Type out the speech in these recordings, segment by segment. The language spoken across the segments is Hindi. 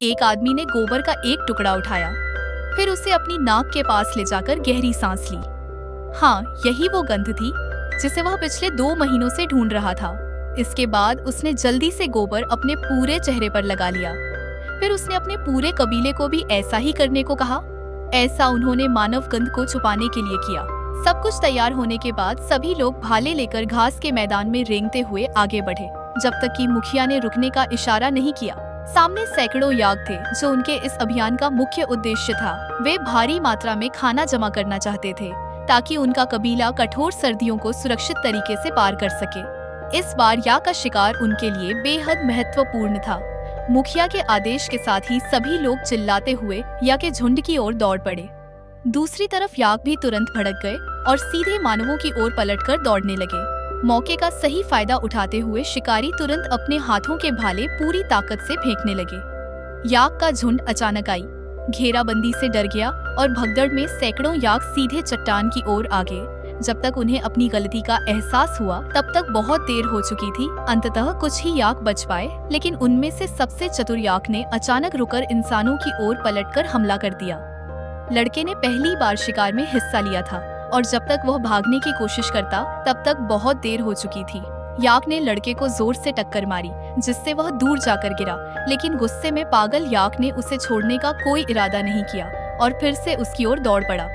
एक आदमी ने गोबर का एक टुकड़ा उठाया, फिर उसे अपनी नाक के पास ले जाकर गहरी सांस ली। हाँ, यही वो गंध थी जिसे वह पिछले 2 महीनों से ढूंढ रहा था। इसके बाद उसने जल्दी से गोबर अपने पूरे चेहरे पर लगा लिया। फिर उसने अपने पूरे कबीले को भी ऐसा ही करने को कहा। ऐसा उन्होंने मानव गंध को छुपाने के लिए किया। सब कुछ तैयार होने के बाद सभी लोग भाले लेकर घास के मैदान में रेंगते हुए आगे बढ़े, जब तक कि मुखिया ने रुकने का इशारा नहीं किया। सामने सैकड़ों याक थे जो उनके इस अभियान का मुख्य उद्देश्य था। वे भारी मात्रा में खाना जमा करना चाहते थे ताकि उनका कबीला कठोर सर्दियों को सुरक्षित तरीके से पार कर सके। इस बार याक का शिकार उनके लिए बेहद महत्वपूर्ण था। मुखिया के आदेश के साथ ही सभी लोग चिल्लाते हुए याक के झुंड की ओर दौड़ पड़े। दूसरी तरफ याक भी तुरंत भड़क गए और सीधे मानवों की ओर पलटकर दौड़ने लगे। मौके का सही फायदा उठाते हुए शिकारी तुरंत अपने हाथों के भाले पूरी ताकत से फेंकने लगे। याक का झुंड अचानक आई, घेराबंदी से डर गया और भगदड़ में सैकड़ों याक सीधे चट्टान की ओर आ गए। जब तक उन्हें अपनी गलती का एहसास हुआ तब तक बहुत देर हो चुकी थी। अंततः कुछ ही याक बच पाए, लेकिन उनमें से सबसे चतुर याक ने अचानक रुककर इंसानों की ओर पलटकर हमला कर दिया। लड़के ने पहली बार शिकार में हिस्सा लिया था और जब तक वह भागने की कोशिश करता तब तक बहुत देर हो चुकी थी। याक ने लड़के को जोर से टक्कर मारी, जिससे वह दूर जाकर गिरा, लेकिन गुस्से में पागल याक ने उसे छोड़ने का कोई इरादा नहीं किया और फिर से उसकी ओर दौड़ पड़ा।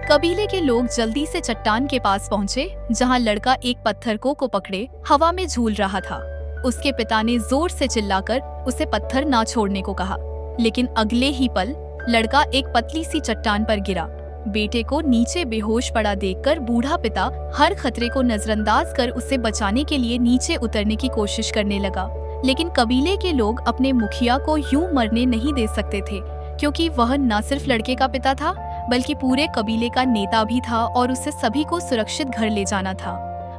कबीले के लोग जल्दी से चट्टान के पास पहुंचे, जहां लड़का एक पत्थर को पकड़े हवा में झूल रहा था। उसके पिता ने जोर से चिल्लाकर उसे पत्थर ना छोड़ने को कहा, लेकिन अगले ही पल लड़का एक पतली सी चट्टान पर गिरा। बेटे को नीचे बेहोश पड़ा देखकर बूढ़ा पिता हर खतरे को नजरअंदाज कर उसे बचाने के लिए नीचे उतरने की कोशिश करने लगा। लेकिन कबीले के लोग अपने मुखिया को यूं मरने नहीं दे सकते थे, क्योंकि वह न सिर्फ लड़के का पिता था बल्कि पूरे कबीले का नेता भी था और उसे सभी को सुरक्षित घर ले जाना था।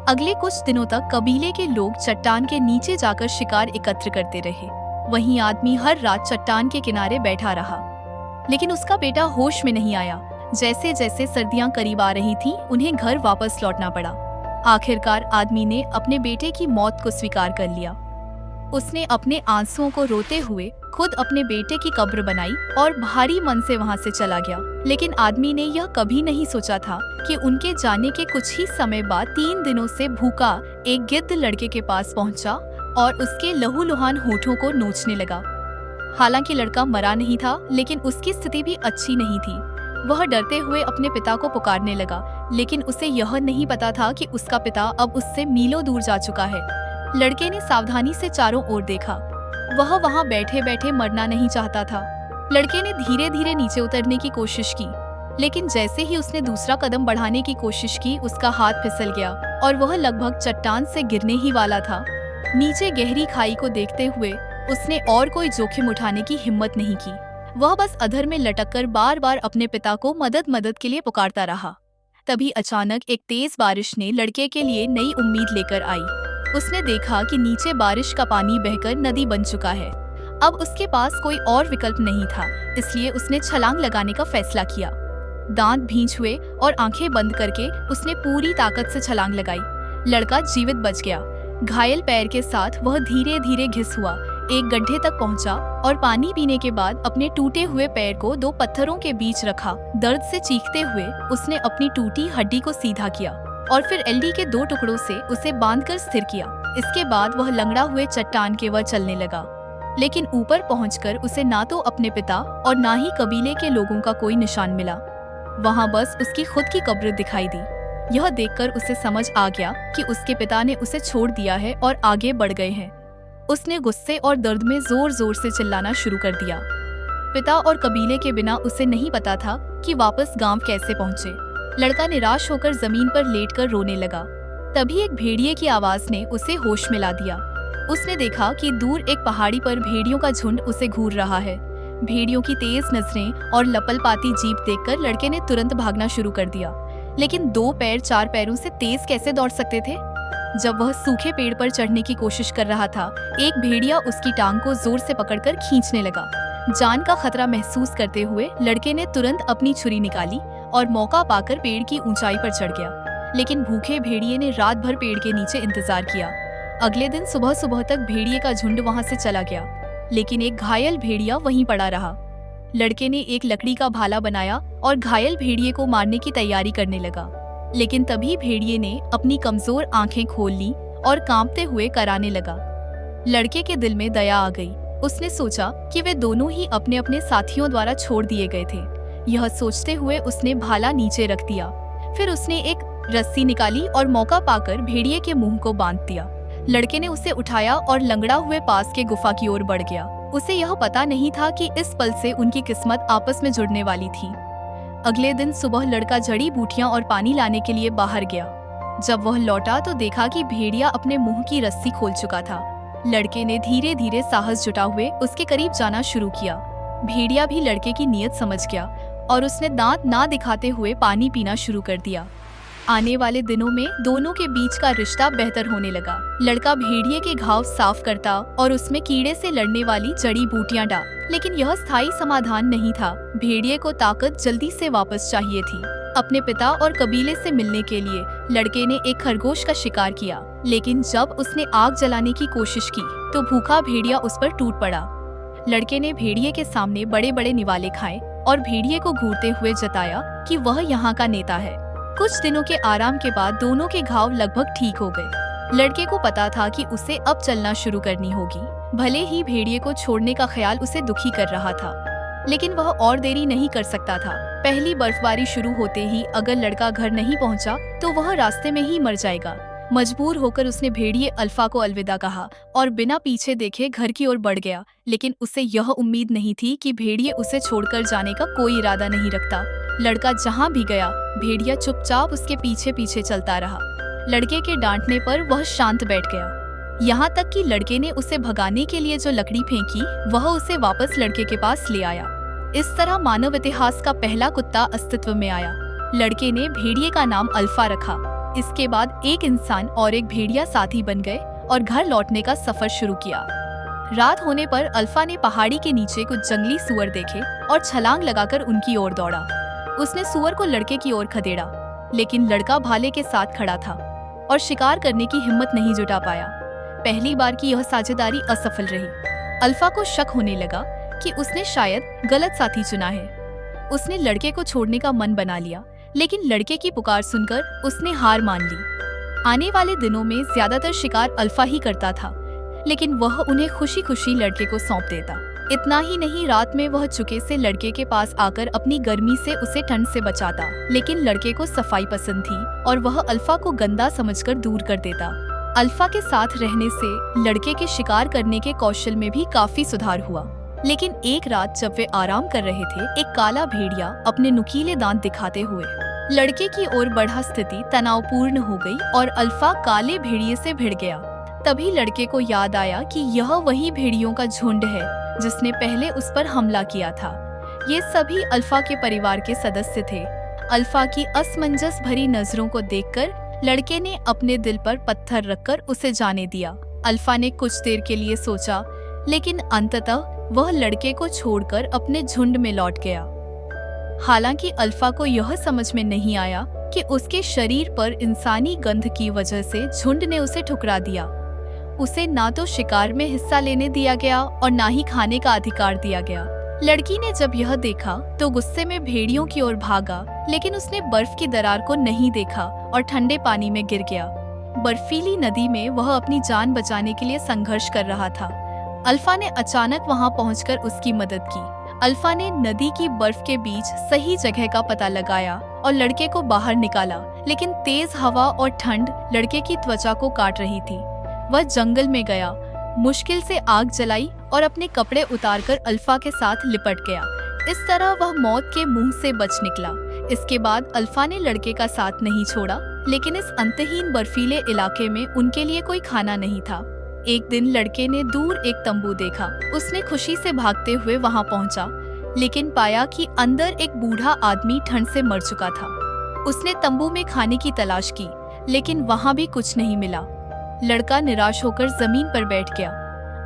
अगले कुछ दिनों तक कबीले के लोग चट्टान के नीचे जाकर शिकार एकत्र करते रहे। वहीं आदमी हर रात चट्टान के किनारे बैठा रहा, लेकिन उसका बेटा होश में नहीं आया। जैसे जैसे सर्दियां करीब आ रही थीं, उन्हें घर वापस लौटना पड़ा। आखिरकार आदमी ने अपने बेटे की मौत को स्वीकार कर लिया। उसने अपने आंसुओं को रोते हुए खुद अपने बेटे की कब्र बनाई और भारी मन से वहां से चला गया। लेकिन आदमी ने यह कभी नहीं सोचा था कि उनके जाने के कुछ ही समय बाद 3 दिनों से भूखा एक गिद्ध लड़के के पास पहुंचा और उसके लहूलुहान होठों को नोचने लगा। हालांकि लड़का मरा नहीं था, लेकिन उसकी स्थिति भी अच्छी नहीं थी। वह डरते हुए अपने पिता को पुकारने लगा, लेकिन उसे यह नहीं पता था कि उसका पिता अब उससे मीलों दूर जा चुका है। लड़के ने सावधानी से चारों ओर देखा। वह वहां बैठे बैठे मरना नहीं चाहता था। लड़के ने धीरे धीरे नीचे उतरने की कोशिश की, लेकिन जैसे ही उसने दूसरा कदम बढ़ाने की कोशिश की, उसका हाथ फिसल गया और वह लगभग चट्टान से गिरने ही वाला था। नीचे गहरी खाई को देखते हुए उसने और कोई जोखिम उठाने की हिम्मत नहीं की। वह बस अधर में लटककर बार बार अपने पिता को मदद के लिए पुकारता रहा। तभी अचानक एक तेज बारिश ने लड़के के लिए नई उम्मीद लेकर आई। उसने देखा कि नीचे बारिश का पानी बहकर नदी बन चुका है। अब उसके पास कोई और विकल्प नहीं था, इसलिए उसने छलांग लगाने का फैसला किया। दांत भींच हुए और आंखें बंद करके उसने पूरी ताकत से छलांग लगाई। लड़का जीवित बच गया। घायल पैर के साथ वह धीरे धीरे घिस हुआ एक गड्ढे तक पहुंचा और पानी पीने के बाद अपने टूटे हुए पैर को 2 पत्थरों के बीच रखा। दर्द से चीखते हुए उसने अपनी टूटी हड्डी को सीधा किया और फिर एलडी के 2 टुकड़ों से उसे बांधकर स्थिर किया। इसके बाद वह लंगड़ा हुए चट्टान के वह चलने लगा, लेकिन ऊपर पहुंचकर उसे ना तो अपने पिता और ना ही कबीले के लोगों का कोई निशान मिला। वहां बस उसकी खुद की कब्र दिखाई दी। यह देखकर उसे समझ आ गया कि उसके पिता ने उसे छोड़ दिया है और आगे बढ़ गए हैं। उसने गुस्से और दर्द में जोर जोर से चिल्लाना शुरू कर दिया। पिता और कबीले के बिना उसे नहीं पता था कि वापस गांव कैसे पहुंचे। लड़का निराश होकर जमीन पर लेटकर रोने लगा। तभी एक भेड़िए की आवाज ने उसे होश में ला दिया। उसने देखा कि दूर एक पहाड़ी पर भेड़ियों का झुंड उसे घूर रहा है। भेड़ियों की तेज नजरें और लपलपाती जीभ देखकर लड़के ने तुरंत भागना शुरू कर दिया। लेकिन 2 पैर 4 पैरों से तेज कैसे दौड़ सकते थे? जब वह सूखे पेड़ पर चढ़ने की कोशिश कर रहा था, एक भेड़िया उसकी टांग को जोर से पकड़कर खींचने लगा। जान का खतरा महसूस करते हुए लड़के ने तुरंत अपनी छुरी निकाली और मौका पाकर पेड़ की ऊंचाई पर चढ़ गया। लेकिन भूखे भेड़िए ने रात भर पेड़ के नीचे इंतजार किया। अगले दिन सुबह सुबह तक भेड़िए का झुंड वहां से चला गया। लेकिन एक घायल भेड़िया वहीं पड़ा रहा। लड़के ने एक लकड़ी का भाला बनाया और घायल भेड़िए को मारने की तैयारी करने लगा, लेकिन तभी भेड़िए ने अपनी कमजोर आंखें खोल ली और कांपते हुए कराने लगा। लड़के के दिल में दया आ गई। उसने सोचा कि वे दोनों ही अपने अपने साथियों द्वारा छोड़ दिए गए थे। यह सोचते हुए उसने भाला नीचे रख दिया। फिर उसने एक रस्सी निकाली और मौका पाकर भेड़िए के मुंह को बांध दिया। लड़के ने उसे उठाया और लंगड़ा हुए पास के गुफा की ओर बढ़ गया। उसे यह पता नहीं था कि इस पल से उनकी किस्मत आपस में जुड़ने वाली थी। अगले दिन सुबह लड़का जड़ी बूटियां और पानी लाने के लिए बाहर गया। जब वह लौटा तो देखा कि भेड़िया अपने मुंह की रस्सी खोल चुका था। लड़के ने धीरे धीरे साहस जुटा हुए उसके करीब जाना शुरू किया। भेड़िया भी लड़के की नीयत समझ गया और उसने दांत ना दिखाते हुए पानी पीना शुरू कर दिया। आने वाले दिनों में दोनों के बीच का रिश्ता बेहतर होने लगा। लड़का भेड़िए के घाव साफ करता और उसमें कीड़े से लड़ने वाली जड़ी बूटियां डाल, लेकिन यह स्थायी समाधान नहीं था। भेड़िए को ताकत जल्दी से वापस चाहिए थी। अपने पिता और कबीले से मिलने के लिए लड़के ने एक खरगोश का शिकार किया, लेकिन जब उसने आग जलाने की कोशिश की तो भूखा भेड़िया उस पर टूट पड़ा। लड़के ने भेड़िए के सामने बड़े बड़े निवाले खाए और भेड़िए को घूरते हुए जताया कि वह यहाँ का नेता है। कुछ दिनों के आराम के बाद दोनों के घाव लगभग ठीक हो गए। लड़के को पता था कि उसे अब चलना शुरू करनी होगी। भले ही भेड़िए को छोड़ने का ख्याल उसे दुखी कर रहा था, लेकिन वह और देरी नहीं कर सकता था। पहली बर्फबारी शुरू होते ही अगर लड़का घर नहीं पहुंचा तो वह रास्ते में ही मर जाएगा। मजबूर होकर उसने भेड़िए अल्फा को अलविदा कहा और बिना पीछे देखे घर की ओर बढ़ गया। लेकिन उसे यह उम्मीद नहीं थी कि भेड़िए उसे छोड़कर जाने का कोई इरादा नहीं रखता। लड़का जहाँ भी गया भेड़िया चुपचाप उसके पीछे पीछे चलता रहा। लड़के के डांटने पर वह शांत बैठ गया। यहाँ तक कि लड़के ने उसे भगाने के लिए जो लकड़ी फेंकी वह उसे वापस लड़के के पास ले आया। इस तरह मानव इतिहास का पहला कुत्ता अस्तित्व में आया। लड़के ने भेड़िए का नाम अल्फा रखा। इसके बाद एक इंसान और एक भेड़िया साथी बन गए और घर लौटने का सफर शुरू किया। रात होने पर अल्फा ने पहाड़ी के नीचे कुछ जंगली सुअर देखे और छलांग लगाकर उनकी ओर दौड़ा। उसने सुअर को लड़के की ओर खदेड़ा, लेकिन लड़का भाले के साथ खड़ा था और शिकार करने की हिम्मत नहीं जुटा पाया। पहली बार की यह साझेदारी असफल रही। अल्फा को शक होने लगा कि उसने शायद गलत साथी चुना है। उसने लड़के को छोड़ने का मन बना लिया, लेकिन लड़के की पुकार सुनकर उसने हार मान ली। आने वाले दिनों में ज्यादातर शिकार अल्फा ही करता था, लेकिन वह उन्हें खुशी खुशी लड़के को सौंप देता। इतना ही नहीं, रात में वह चुपके से लड़के के पास आकर अपनी गर्मी से उसे ठंड से बचाता। लेकिन लड़के को सफाई पसंद थी और वह अल्फा को गंदा समझकर दूर कर देता। अल्फा के साथ रहने से लड़के के शिकार करने के कौशल में भी काफी सुधार हुआ। लेकिन एक रात जब वे आराम कर रहे थे, एक काला भेड़िया अपने नुकीले दांत दिखाते हुए लड़के की ओर बढ़ा। स्थिति तनावपूर्ण हो गई और अल्फा काले भेड़िए से भिड़ गया। तभी लड़के को याद आया कि यह वही भेड़ियों का झुंड है जिसने पहले उस पर हमला किया था। ये सभी अल्फा के परिवार के सदस्य थे। अल्फा की असमंजस भरी नजरों को देखकर लड़के ने अपने दिल पर पत्थर रखकर उसे जाने दिया। अल्फा ने कुछ देर के लिए सोचा, लेकिन अंततः वह लड़के को छोड़कर अपने झुंड में लौट गया। हालांकि अल्फा को यह समझ में नहीं आया कि उसके शरीर पर इंसानी गंध की वजह से झुंड ने उसे ठुकरा दिया। उसे ना तो शिकार में हिस्सा लेने दिया गया और ना ही खाने का अधिकार दिया गया। लड़की ने जब यह देखा तो गुस्से में भेड़ियों की ओर भागा, लेकिन उसने बर्फ की दरार को नहीं देखा और ठंडे पानी में गिर गया। बर्फीली नदी में वह अपनी जान बचाने के लिए संघर्ष कर रहा था। अल्फा ने अचानक वहां पहुंचकर उसकी मदद की। अल्फा ने नदी की बर्फ के बीच सही जगह का पता लगाया और लड़के को बाहर निकाला, लेकिन तेज हवा और ठंड लड़के की त्वचा को काट रही थी। वह जंगल में गया, मुश्किल से आग जलाई और अपने कपड़े उतारकर अल्फा के साथ लिपट गया। इस तरह वह मौत के मुंह से बच निकला। इसके बाद अल्फा ने लड़के का साथ नहीं छोड़ा, लेकिन इस अंतहीन बर्फीले इलाके में उनके लिए कोई खाना नहीं था। एक दिन लड़के ने दूर एक तंबू देखा। उसने खुशी से भागते हुए वहां पहुंचा, लेकिन पाया कि अंदर एक बूढ़ा आदमी ठंड से मर चुका था। उसने तंबू में खाने की तलाश की, लेकिन वहां भी कुछ नहीं मिला। लड़का निराश होकर जमीन पर बैठ गया।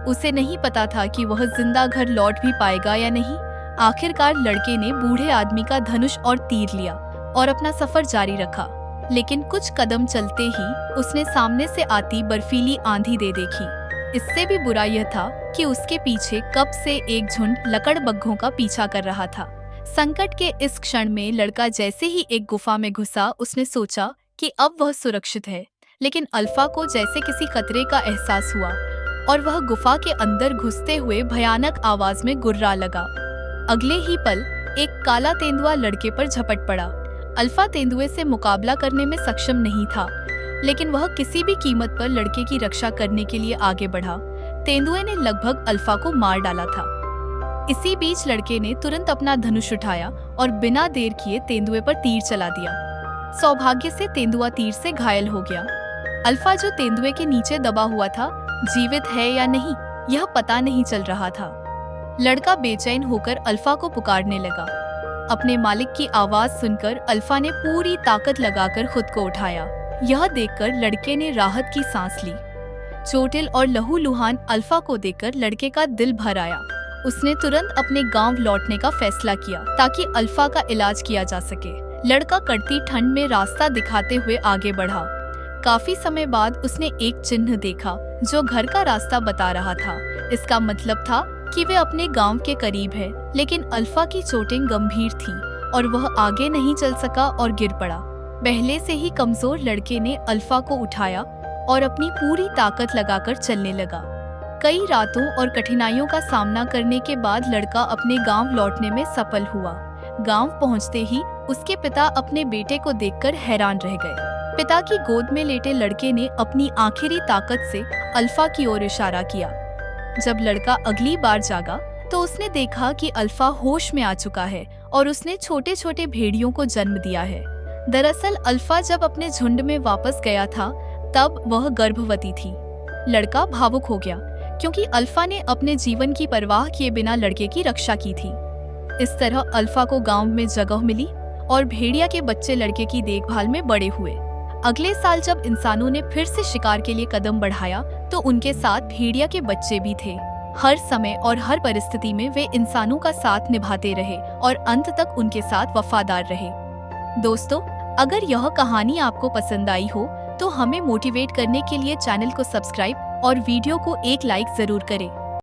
उसे नहीं पता था कि वह जिंदा घर लौट भी पाएगा या नहीं। आखिरकार लड़के ने बूढ़े आदमी का धनुष और तीर लिया और अपना सफर जारी रखा। लेकिन कुछ कदम चलते ही उसने सामने से आती बर्फीली आंधी दे देखी। इससे भी बुरा यह था कि उसके पीछे कब से एक झुंड लकड़बग्घों का पीछा कर रहा था। संकट के इस क्षण में लड़का जैसे ही एक गुफा में घुसा, उसने सोचा कि अब वह सुरक्षित है। लेकिन अल्फा को जैसे किसी खतरे का एहसास हुआ और वह गुफा के अंदर घुसते हुए भयानक आवाज में गुर्रा लगा। अगले ही पल एक काला तेंदुआ लड़के पर झपट पड़ा। अल्फा तेंदुए से मुकाबला करने में सक्षम नहीं था, लेकिन वह किसी भी कीमत पर लड़के की रक्षा करने के लिए आगे बढ़ा। तेंदुए ने लगभग अल्फा को मार डाला था। इसी बीच लड़के ने तुरंत अपना धनुष उठाया और बिना देर किए तेंदुए पर तीर चला दिया। सौभाग्य से तेंदुआ तीर से घायल हो गया। अल्फा, जो तेंदुए के नीचे दबा हुआ था, जीवित है या नहीं यह पता नहीं चल रहा था। लड़का बेचैन होकर अल्फा को पुकारने लगा। अपने मालिक की आवाज सुनकर अल्फा ने पूरी ताकत लगाकर खुद को उठाया। यह देखकर लड़के ने राहत की सांस ली। चोटिल और लहूलुहान अल्फा को देखकर लड़के का दिल भर आया। उसने तुरंत अपने गांव लौटने का फैसला किया ताकि अल्फा का इलाज किया जा सके। लड़का कड़ती ठंड में रास्ता दिखाते हुए आगे बढ़ा। काफी समय बाद उसने एक चिन्ह देखा जो घर का रास्ता बता रहा था। इसका मतलब था कि वे अपने गांव के करीब है। लेकिन अल्फा की चोटें गंभीर थीं और वह आगे नहीं चल सका और गिर पड़ा। पहले से ही कमजोर लड़के ने अल्फा को उठाया और अपनी पूरी ताकत लगाकर चलने लगा। कई रातों और कठिनाइयों का सामना करने के बाद लड़का अपने गांव लौटने में सफल हुआ। गांव पहुंचते ही उसके पिता अपने बेटे को देखकर हैरान रह गए। पिता की गोद में लेटे लड़के ने अपनी आखिरी ताकत से अल्फा की ओर इशारा किया। जब लड़का अगली बार जागा तो उसने देखा कि अल्फा होश में आ चुका है और उसने छोटे छोटे भेड़ियों को जन्म दिया है। दरअसल अल्फा जब अपने झुंड में वापस गया था तब वह गर्भवती थी। लड़का भावुक हो गया क्योंकि अल्फा ने अपने जीवन की परवाह किए बिना लड़के की रक्षा की थी। इस तरह अल्फा को गांव में जगह मिली और भेड़िया के बच्चे लड़के की देखभाल में बड़े हुए। अगले साल जब इंसानों ने फिर से शिकार के लिए कदम बढ़ाया तो उनके साथ भेड़िया के बच्चे भी थे। हर समय और हर परिस्थिति में वे इंसानों का साथ निभाते रहे और अंत तक उनके साथ वफादार रहे। दोस्तों, अगर यह कहानी आपको पसंद आई हो तो हमें मोटिवेट करने के लिए चैनल को सब्सक्राइब और वीडियो को एक लाइक जरूर करें।